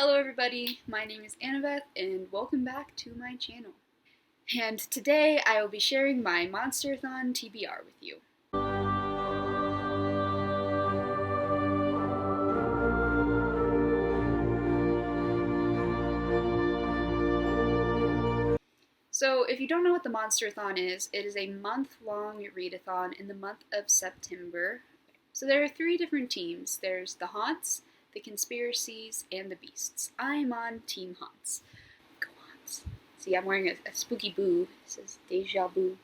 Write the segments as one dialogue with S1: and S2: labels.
S1: Hello everybody, my name is Annabeth and welcome back to my channel. And today I will be sharing my Monsterathon TBR with you. So if you don't know what the Monsterathon is, it is a month-long readathon in the month of September. So there are 3 different teams. There's the Haunts, the Conspiracies, and the Beasts. I'm on Team Haunts. Go Haunts. See, I'm wearing a spooky boo. It says Deja Vu,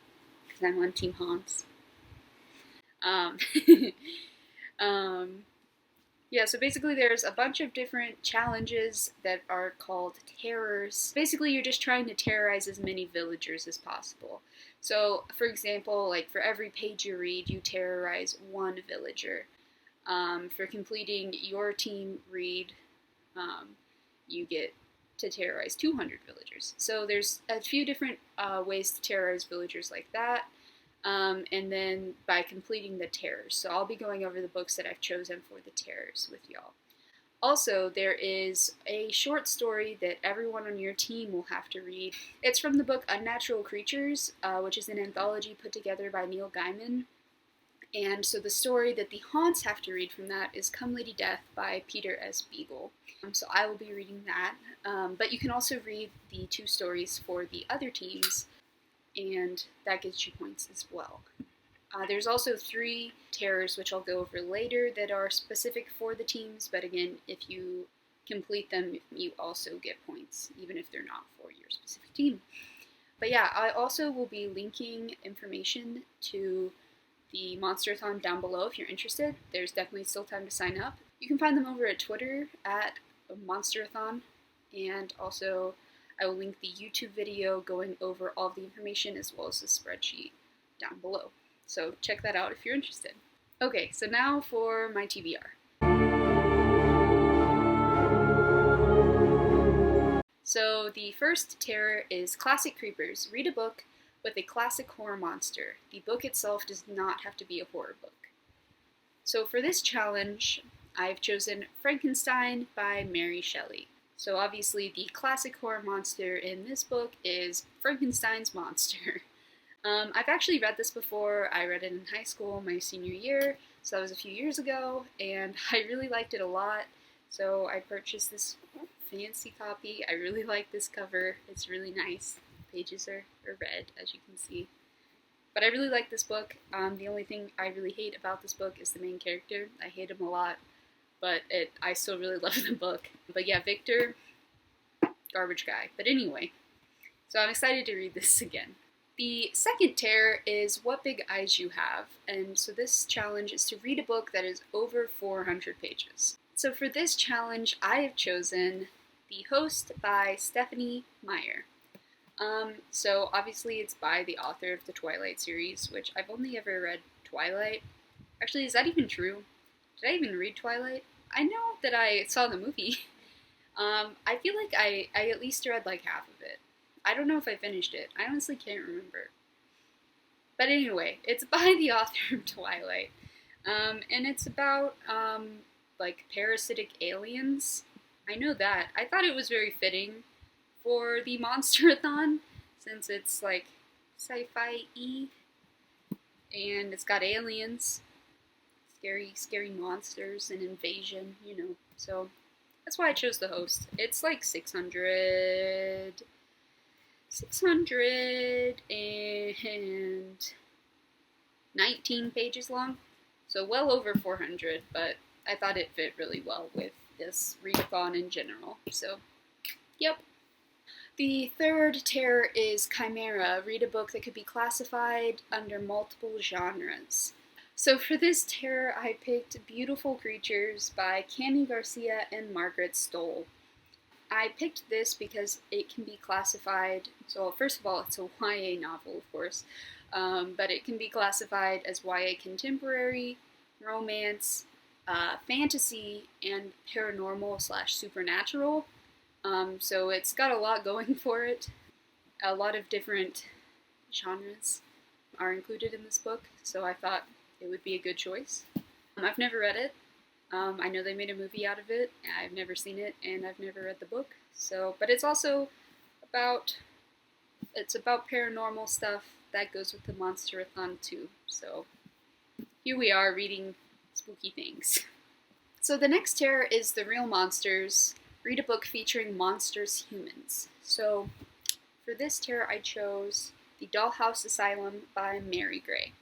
S1: because I'm on Team Haunts. Yeah, so basically there's a bunch of different challenges that are called terrors. Basically, you're just trying to terrorize as many villagers as possible. So, for example, like for every page you read, you terrorize 1 villager. For completing your team read, you get to terrorize 200 villagers. So there's a few different ways to terrorize villagers like that. And then by completing the terrors. So I'll be going over the books that I've chosen for the terrors with y'all. Also, there is a short story that everyone on your team will have to read. It's from the book Unnatural Creatures, which is an anthology put together by Neil Gaiman. And so the story that the Haunts have to read from that is Come Lady Death by Peter S. Beagle. So I will be reading that. But you can also read the 2 stories for the other teams, and that gets you points as well. There's also 3 terrors, which I'll go over later, that are specific for the teams, but again, if you complete them, you also get points, even if they're not for your specific team. But yeah, I also will be linking information to the Monsterathon down below if you're interested. There's definitely still time to sign up. You can find them over at Twitter at Monsterathon, and also I will link the YouTube video going over all of the information as well as the spreadsheet down below. So check that out if you're interested. Okay, so now for my TBR. So the first terror is Classic Creepers. Read a book with a classic horror monster. The book itself does not have to be a horror book. So for this challenge, I've chosen Frankenstein by Mary Shelley. So obviously the classic horror monster in this book is Frankenstein's monster. I've actually read this before. I read it in high school, my senior year, so that was a few years ago, and I really liked it a lot. So I purchased this fancy copy. I really like this cover. It's really nice. The pages are red, as you can see. But I really like this book. The only thing I really hate about this book is the main character. I hate him a lot, but I still really love the book. But yeah, Victor, garbage guy. But anyway, so I'm excited to read this again. The second terror is What Big Eyes You Have, and so this challenge is to read a book that is over 400 pages. So for this challenge, I have chosen The Host by Stephanie Meyer. So obviously it's by the author of the Twilight series, which I've only ever read Twilight. Actually, is that even true? Did I even read Twilight? I know that I saw the movie. I feel like I at least read like half of it. I don't know if I finished it. I honestly can't remember. But anyway, it's by the author of Twilight. And it's about, like, parasitic aliens. I know that. I thought it was very fitting for the Monsterathon, since it's, like, sci-fi-y. And it's got aliens. Scary monsters and invasion, you know. So, that's why I chose The Host. It's like 619 pages long, so well over 400, but I thought it fit really well with this readathon in general, so yep. The third terror is Chimera. Read a book that could be classified under multiple genres. So for this terror, I picked Beautiful Creatures by Cami Garcia and Margaret Stoll. I picked this because it can be classified, so first of all, it's a YA novel, of course, but it can be classified as YA contemporary, romance, fantasy, and paranormal/supernatural. So it's got a lot going for it. A lot of different genres are included in this book, so I thought it would be a good choice. I've never read it, I know they made a movie out of it. I've never seen it, and I've never read the book. So, but it's also about paranormal stuff that goes with the Monsterathon too. So here we are reading spooky things. So the next terror is The Real Monsters. Read a book featuring monsters humans. So for this terror I chose The Dollhouse Asylum by Mary Gray.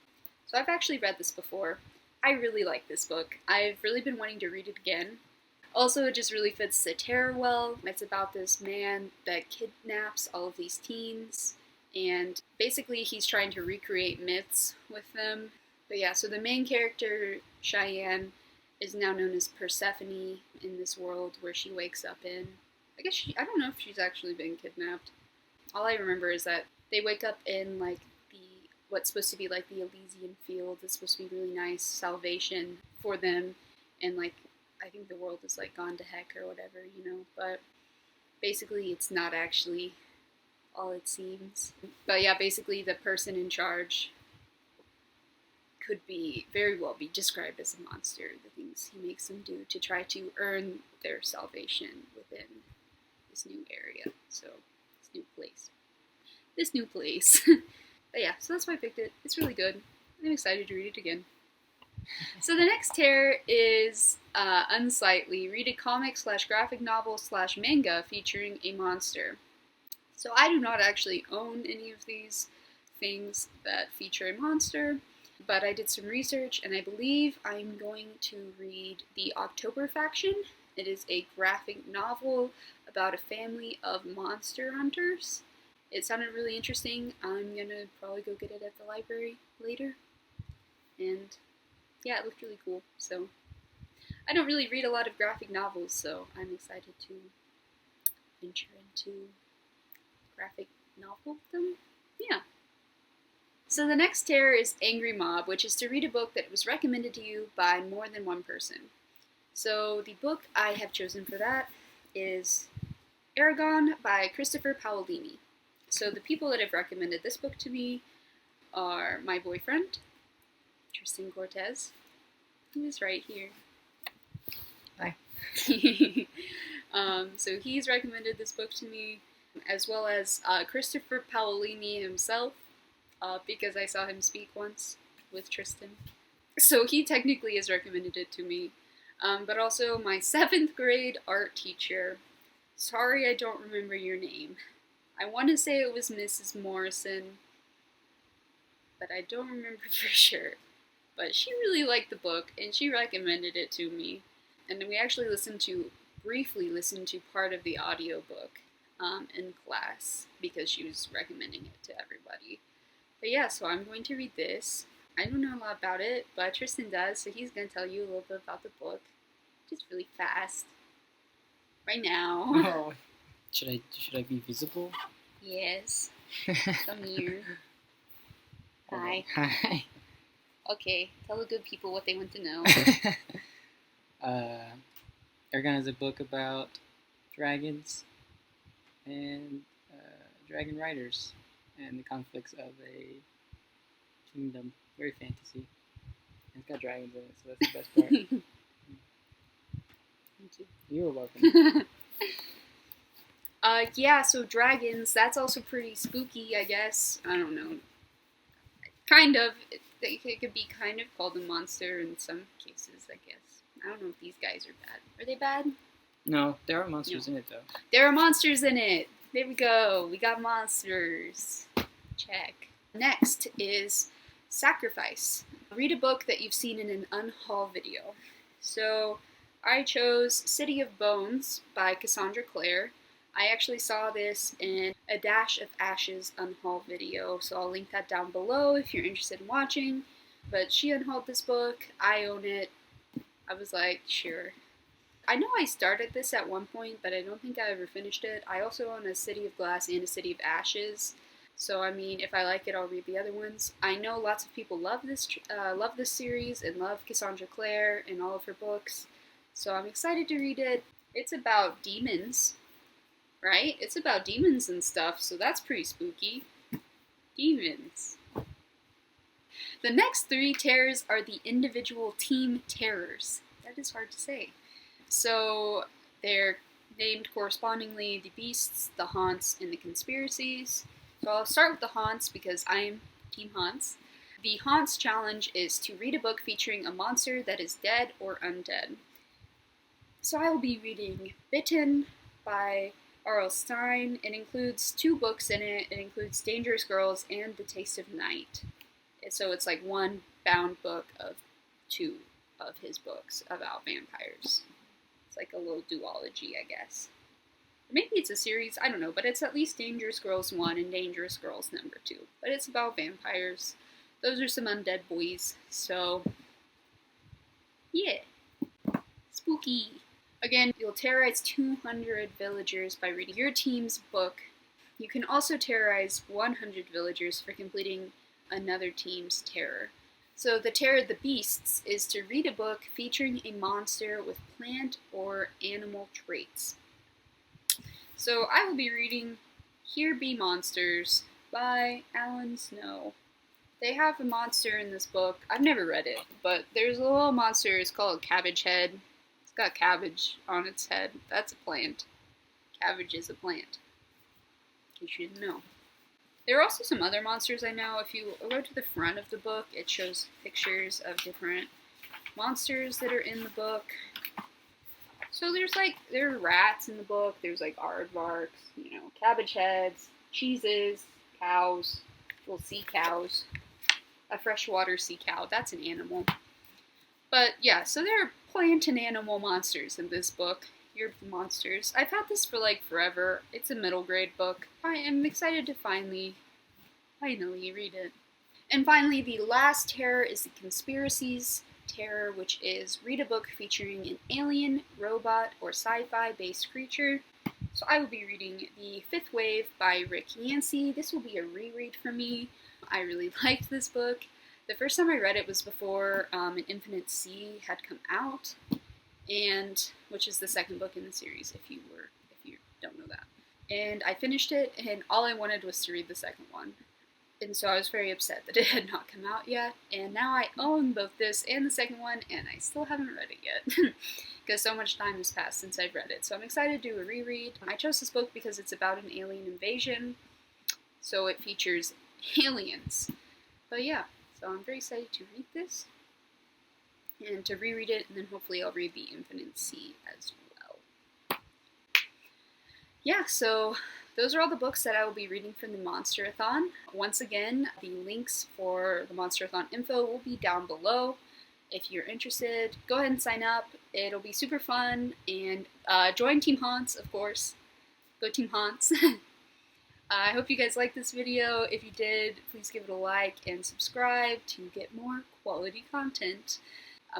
S1: So I've actually read this before. I really like this book. I've really been wanting to read it again. Also, it just really fits the terror well. It's about this man that kidnaps all of these teens, and basically he's trying to recreate myths with them. But yeah, so the main character, Cheyenne, is now known as Persephone in this world where she wakes up in. I don't know if she's actually been kidnapped. All I remember is that they wake up in like what's supposed to be like the Elysian field. It's supposed to be really nice salvation for them, and like I think the world is like gone to heck or whatever, but basically it's not actually all it seems. But yeah, basically the person in charge could very well be described as a monster, the things he makes them do to try to earn their salvation within this new area, so this new place. But yeah, so that's why I picked it. It's really good. I'm excited to read it again. So the next terror is Unsightly. Read a comic/graphic novel/manga featuring a monster. So I do not actually own any of these things that feature a monster, but I did some research and I believe I'm going to read The October Faction. It is a graphic novel about a family of monster hunters. It sounded really interesting. I'm gonna probably go get it at the library later. And yeah, it looked really cool. So I don't really read a lot of graphic novels, so I'm excited to venture into graphic noveldom. Yeah. So the next terror is Angry Mob, which is to read a book that was recommended to you by more than one person. So the book I have chosen for that is Aragon by Christopher Paolini. So the people that have recommended this book to me are my boyfriend, Tristan Cortez, who is right here.
S2: Hi.
S1: So he's recommended this book to me, as well as Christopher Paolini himself, because I saw him speak once with Tristan. So he technically has recommended it to me, but also my 7th grade art teacher. Sorry I don't remember your name. I want to say it was Mrs. Morrison, but I don't remember for sure. But she really liked the book, and she recommended it to me. And we actually briefly listened to part of the audiobook in class, because she was recommending it to everybody. But yeah, so I'm going to read this. I don't know a lot about it, but Tristan does, so he's going to tell you a little bit about the book, just really fast. Right now.
S2: Oh. Should I be visible?
S1: Yes. Come here. Hi.
S2: Hi.
S1: Okay, tell the good people what they want to know.
S2: Aragon is a book about dragons and dragon riders and the conflicts of a kingdom. Very fantasy. And it's got dragons in it, so that's the best part.
S1: Thank you.
S2: You're welcome.
S1: Yeah, so dragons, that's also pretty spooky, I guess. I don't know. Kind of. It could be kind of called a monster in some cases, I guess. I don't know if these guys are bad. Are they bad?
S2: No, there are monsters in it, though.
S1: There are monsters in it! There we go. We got monsters. Check. Next is Sacrifice. Read a book that you've seen in an unhaul video. So I chose City of Bones by Cassandra Clare. I actually saw this in a Dash of Ashes unhaul video, so I'll link that down below if you're interested in watching. But she unhauled this book. I own it. I was like, sure. I know I started this at one point, but I don't think I ever finished it. I also own a City of Glass and a City of Ashes. So, I mean, if I like it, I'll read the other ones. I know lots of people love this series and love Cassandra Clare and all of her books. So I'm excited to read it. It's about demons. Right? It's about demons and stuff, so that's pretty spooky. Demons. The next 3 terrors are the individual team terrors. That is hard to say. So they're named correspondingly the beasts, the haunts, and the conspiracies. So I'll start with the haunts because I'm Team Haunts. The haunts challenge is to read a book featuring a monster that is dead or undead. So I will be reading Bitten by R.L. Stine. It includes 2 books in it. It includes Dangerous Girls and The Taste of Night. So it's like one bound book of 2 of his books about vampires. It's like a little duology, I guess. Or maybe it's a series, I don't know, but it's at least Dangerous Girls 1 and Dangerous Girls number 2. But it's about vampires. Those are some undead boys, so yeah. Spooky. Again, you'll terrorize 200 villagers by reading your team's book. You can also terrorize 100 villagers for completing another team's terror. So the Terror of the Beasts is to read a book featuring a monster with plant or animal traits. So I will be reading Here Be Monsters by Alan Snow. They have a monster in this book. I've never read it, but there's a little monster. It's called Cabbage Head. It's got cabbage on its head. That's a plant. Cabbage is a plant. In case you didn't know. There are also some other monsters I know. If you go to the front of the book, it shows pictures of different monsters that are in the book. So there are rats in the book. There's like aardvarks, cabbage heads, cheeses, cows, little sea cows, a freshwater sea cow. That's an animal. But yeah, so there are plant and animal monsters in this book. Your monsters. I've had this for like forever. It's a middle grade book. I am excited to finally read it. And finally, the last terror is the conspiracies terror, which is read a book featuring an alien, robot, or sci-fi based creature. So I will be reading The Fifth Wave by Rick Yancey. This will be a reread for me. I really liked this book. The first time I read it was before An Infinite Sea had come out, and which is the second book in the series, if you don't know that. And I finished it, and all I wanted was to read the second one. And so I was very upset that it had not come out yet, and now I own both this and the second one, and I still haven't read it yet, because so much time has passed since I've read it. So I'm excited to do a reread. I chose this book because it's about an alien invasion, so it features aliens. But yeah, so I'm very excited to read this, and to reread it, and then hopefully I'll read The Infinite Sea as well. Yeah, so those are all the books that I will be reading from the Monsterathon. Once again, the links for the Monsterathon info will be down below. If you're interested, go ahead and sign up. It'll be super fun, and join Team Haunts, of course. Go Team Haunts. I hope you guys liked this video. If you did, please give it a like and subscribe to get more quality content.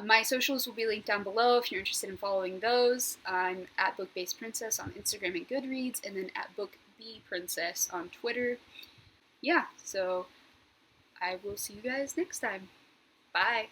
S1: My socials will be linked down below if you're interested in following those. I'm at BookBasedPrincess on Instagram and Goodreads, and then at BookBprincess on Twitter. Yeah, so I will see you guys next time. Bye!